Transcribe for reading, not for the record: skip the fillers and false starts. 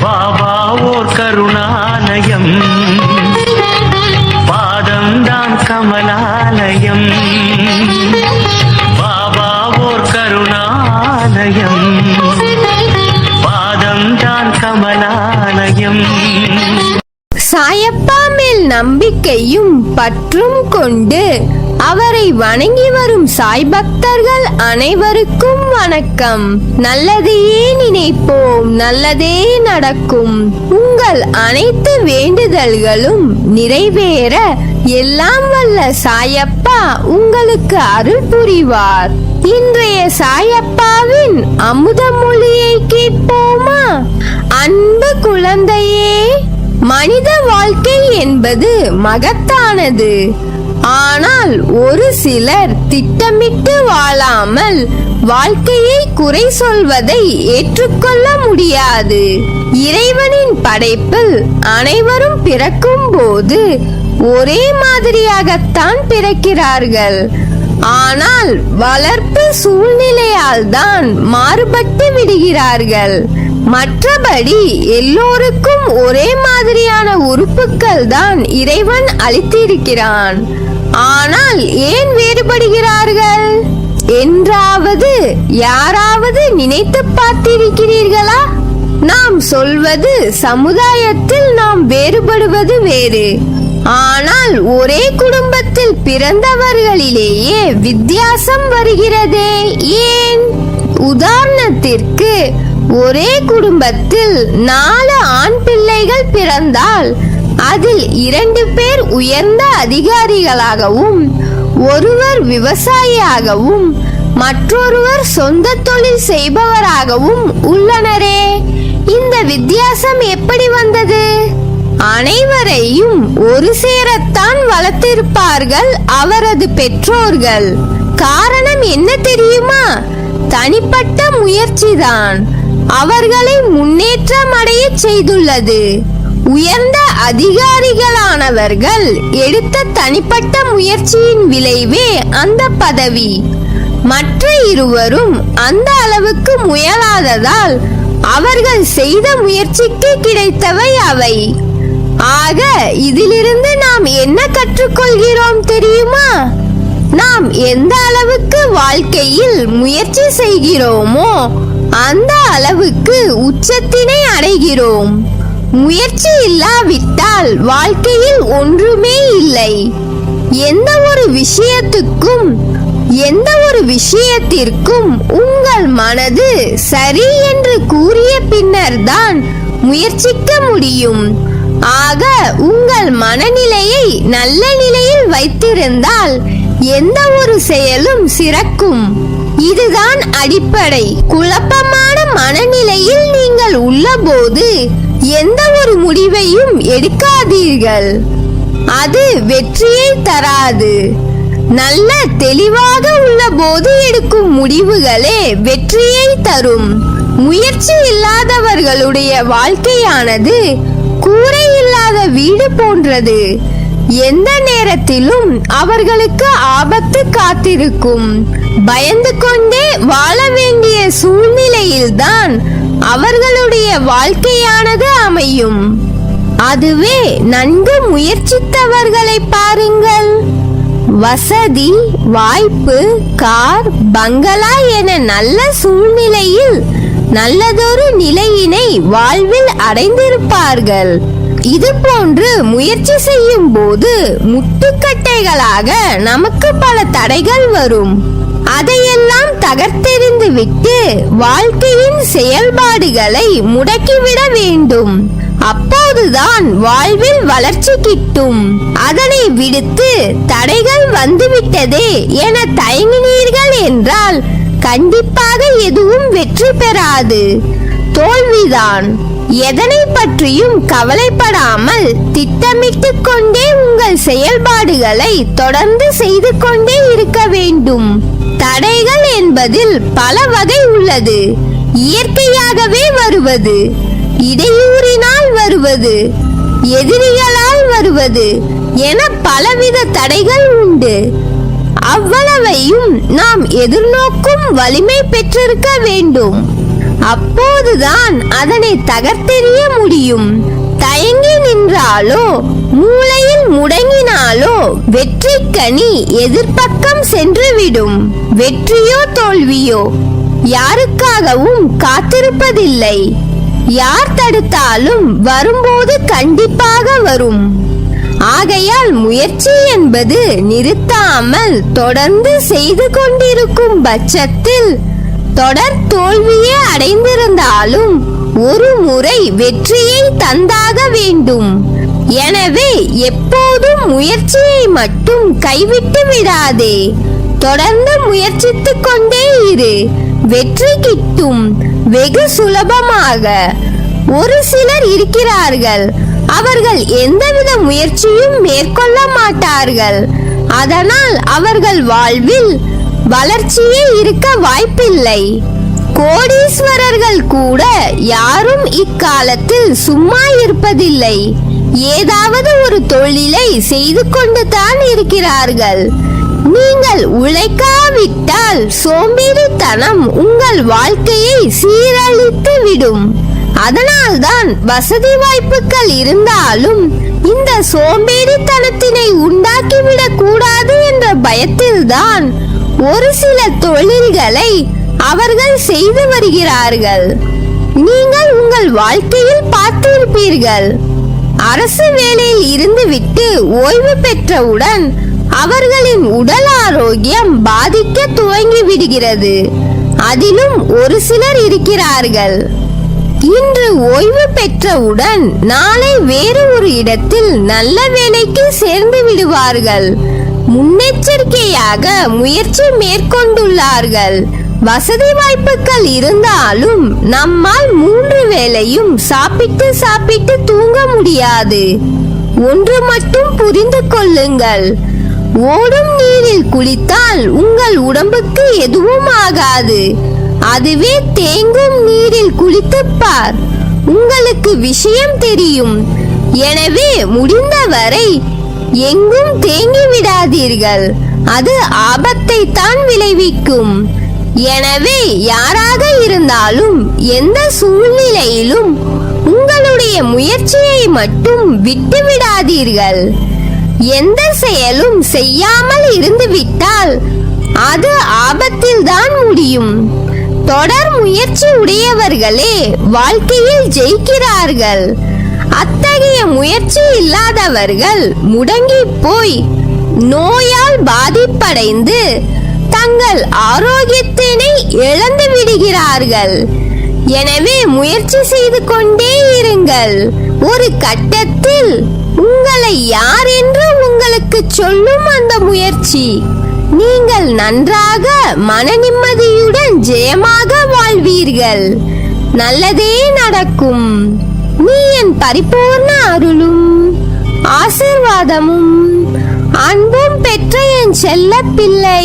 பாபா ஓர் கருணாலயம், பாதம்தான் கமலாலயம். பாபா ஓர் கருணாலயம், பாதம்தான் கமலாலயம். சாயப்பா மேல் நம்பிக்கையும் பற்றும் கொண்டு அவரை வணங்கி வரும் சாய் பக்தர்கள் அனைவருக்கும் வணக்கம். நல்லதையே நினைப்போம், நல்லதே நடக்கும். உங்கள் அனைத்து வேண்டுதல்களும் நிறைவேற எல்லாம் வல்ல சாயப்பா உங்களுக்கு அருள் புரிவார். இன்றைய சாயப்பாவின் அமுத மொழியை கேட்போமா? அன்பு குழந்தையே, மனித வாழ்க்கை என்பது மகத்தானது. ஆனால் ஒரு சிலர் திட்டமிட்டு வாழாமல் வாழ்க்கையை குறை சொல்வதை ஏற்றுக்கொள்ள முடியாது. இறைவனின் படைப்பில் அனைவரும் பிறக்கும் போது ஒரே மாதிரியாகத்தான் பிறக்கிறார்கள். ஆனால் வளர்ப்பு சூழ்நிலையால் தான் மாறுபட்டு விடுகிறார்கள். மற்றபடி எல்லோருக்கும் ஒரே மாதிரியான உறுப்புகள் தான் இறைவன் அளித்திருக்கிறான். ஆனால் ஏன் வேறுபடுகிறார்கள் என்றாவது யாராவது நினைத்து பார்த்திருக்கிறீர்களா? நாம் சொல்வது சமுதாயத்தில் நாம் வேறுபடுவது வேறு. ஆனால் ஒரே குடும்பத்தில் பிறந்தவர்களிலேயே வித்தியாசம் வருகிறதே, ஏன்? உதாரணத்திற்கு, ஒரே குடும்பத்தில் 4 ஆண் பிள்ளைகள் பிறந்தால் அதில் 2 பேர் உயர்ந்த அதிகாரிகளாகவும், ஒருவர் விவசாயியாகவும், மற்றொருவர் சொந்த தொழில் செய்பவராகவும் உள்ளனரே. இந்த வித்தியாசம் எப்படி வந்தது? அனைவரையும் ஒரு சேரத்தான் வளர்த்திருப்பார்கள் அவரது பெற்றோர்கள். காரணம் என்ன தெரியுமா? தனிப்பட்ட முயற்சிதான் அவர்களை முன்னேற்றம் அடைய செய்துள்ளது. உயர்ந்த அதிகாரிகளானவர்கள் எடுத்த தனிப்பட்ட முயற்சியின் விளைவே அந்த பதவி. மற்ற இருவரும் அந்த அளவுக்கு முயலாததால் அவர்கள் செய்த முயற்சிக்கு கிடைத்தவை அவை. ஆக இதிலிருந்து நாம் என்ன கற்றுக்கொள்கிறோம் தெரியுமா? நாம் எந்த அளவுக்கு வாழ்க்கையில் முயற்சி செய்கிறோமோ அந்த அளவுக்கு உச்சத்தினை அடைகிறோம். முயற்சி இல்லாவிட்டால் வாழ்க்கையில் ஒன்றுமே இல்லை. எந்த ஒரு விஷயத்திற்கும் உங்கள் மனது சரி என்று கூறிய பின்னர் தான் முயற்சிக்க முடியும். ஆக உங்கள் மனநிலையை நல்ல நிலையில் வைத்திருந்தால் எந்த ஒரு செயலும் சிறக்கும். இதுதான் அடிப்படை. குழப்பமான மனநிலையில் நீங்கள் உள்ளபோது எந்த ஒரு முடிவையும் எடுக்காதீர்கள். அது வெற்றியை தராது. நல்ல தெளிவாக உள்ள போது எடுக்கும் முடிவுகளே வெற்றியை தரும். முயற்சி இல்லாதவர்களுடைய வாழ்க்கையானது கூரை இல்லாத வீடு போன்றது. எந்த நேரத்திலும் அவர்களுக்கு ஆபத்து காத்திருக்கும். பயந்து கொண்டே வாழ வேண்டிய சூழ்நிலையில்தான் அவர்களுடைய வாழ்க்கையானது அமையும். அதுவே நன்கு முயற்சித்தவர்களை பாருங்கள். வசதி, வாய்ப்பு, கார், பங்களா என நல்ல சூழ்நிலையில் நல்லதொரு நிலையினை வாழ்வில் அடைந்திருப்பார்கள். இது போன்று முயற்சி செய்யும் போது முட்டுக்கட்டைகளாக நமக்கு பல தடைகள் வரும். அதையெல்லாம் தகர்த்தெறிந்து விட்டு வாழ்க்கையின் செயல்பாடுகளை முடக்கிவிட வேண்டும். அப்போதுதான் வாழ்வில் வளர்ச்சி கிட்டும். அதனை விடுத்து தடைகள் வந்துவிட்டதே என தயங்கினீர்கள் என்றால் கண்டிப்பாக எதுவும் வெற்றி பெறாது, தோல்விதான். எதனை பற்றியும் கவலைப்படாமல் திட்டமிட்டு கொண்டே உங்கள் செயல்பாடுகளை தொடர்ந்து செய்து கொண்டே இருக்க வேண்டும். தடைகள் என்பதில் பல வகை உள்ளது. இயற்கையாகவே வருவது, இடையூறினால் வருவது, எதிரிகளால் வருவது என பலவித தடைகள் உண்டு. அவ்வளவையும் நாம் எதிர்நோக்கும் வலிமை பெற்றிருக்க வேண்டும். அப்போதுதான் அதனை தகர்த்தெறிய முடியும். தயங்கி நின்றாலோ மூளையில் முடங்கினாலோ வெற்றி கனி எதிர்பக்கம் சென்றுவிடும். வெற்றியோ தோல்வியோ யாருக்காகவும் காத்திருப்பதில்லை. யார் தடுத்தாலும் வரும்போது கண்டிப்பாக வரும். ஆகையால் முயற்சி என்பது நிறுத்தாமல் தொடர்ந்து செய்து கொண்டிருக்கும் பட்சத்தில் தொடர் தோல்வியே அடைந்திருந்தாலும் ஒரு முறை வெற்றியை தந்தாக வேண்டும். எனவே எப்போதும் முயற்சியை மட்டும் கைவிட்டு விடாதே. தொடர்ந்து முயற்சித்துக் கொண்டே இரு. வெற்றி கிட்டும் வெகு சுலபமாக. ஒரு சிலர் இருக்கிறார்கள், அவர்கள் எந்தவித முயற்சியும் மேற்கொள்ள மாட்டார்கள். அதனால் அவர்கள் வாழ்வில் வளர்ச்சியே இருக்க வாய்ப்பில்லை. கோடீஸ்வரர்கள் கூட யாரும் இக்காலத்தில் சும்மா இருப்பதில்லை. ஏதாவது ஒரு தொழிலை செய்து கொண்டு தான் இருக்கிறார்கள். நீங்கள் உழைக்காவிட்டால் சோம்பேறித்தனம் உங்கள் வாழ்க்கையை சீரழித்து விடும். அதனால்தான் வசதி வாய்ப்புகள் இருந்தாலும் இந்த சோம்பேறித்தனத்தினை உண்டாக்கிவிடக் கூடாது என்ற பயத்தில்தான் ஒரு சில தொழில்களை அவர்கள் செய்து வருகிறார்கள். நீங்கள் உங்கள் வாழ்க்கையில் பார்த்திருப்பீர்கள். அரசு வேலையில் இருந்துவிட்டு ஓய்வு பெற்றவுடன் அவர்களின் உடல் ஆரோக்கியம் பாதிக்க துவங்கி விடுகிறது. அதிலும் ஒரு சிலர் இருக்கிறார்கள், இன்று ஓய்வு பெற்றவுடன் நாளை வேறு ஒரு இடத்தில் நல்ல வேலைக்கு சேர்ந்து விடுவார்கள். முன்னெச்சரிக்கையாக முயற்சி மேற்கொண்டுள்ளார்கள். வசதி வாய்ப்புகள் இருந்தாலும் நம்மால் 3 வேளையும் சாப்பிட்டு தூங்க முடியாது. ஒன்று மட்டும் புரிந்து கொள்ளுங்கள், ஓடும் நீரில் குளித்தால் உங்கள் உடம்புக்கு எதுவும் ஆகாது. அதுவே தேங்கும் நீரில் குளித்துப் பார், உங்களுக்கு விஷயம் தெரியும். எனவே முடிந்தவரை எங்கும் தேங்கி விடாதீர்கள், அது ஆபத்தை தான் விளைவிக்கும். எனவே யாராக இருந்தாலும் எந்த சூழ்நிலையிலும் உங்களுடைய முயற்சியை மட்டும் விட்டு விடாதீர்கள். எந்த செயலும் செய்யாமல் இருந்துவிட்டால் அது ஆபத்தில் தான் முடியும். தொடர் முயற்சி உடையவர்களே வாழ்க்கையில் ஜெயிக்கிறார்கள். அத்தகைய முயற்சி இல்லாதவர்கள் முடங்கி போய் நோயால் பாதிப்படைந்து தங்கள் ஆரோக்கியத்தினை இழந்து விடுகிறார்கள். எனவே முயற்சி செய்து கொண்டே இருங்கள். ஒரு கட்டத்தில் உங்களை யார் என்று உங்களுக்கு சொல்லும் அந்த முயற்சி. நீங்கள் நன்றாக மன நிம்மதியுடன் ஜெயமாக வாழ்வீர்கள். நல்லதே நடக்கும். நீ என் பரிபூர்ண அருளும் ஆசீர்வாதமும் அன்பும் பெற்ற என் செல்ல பிள்ளை.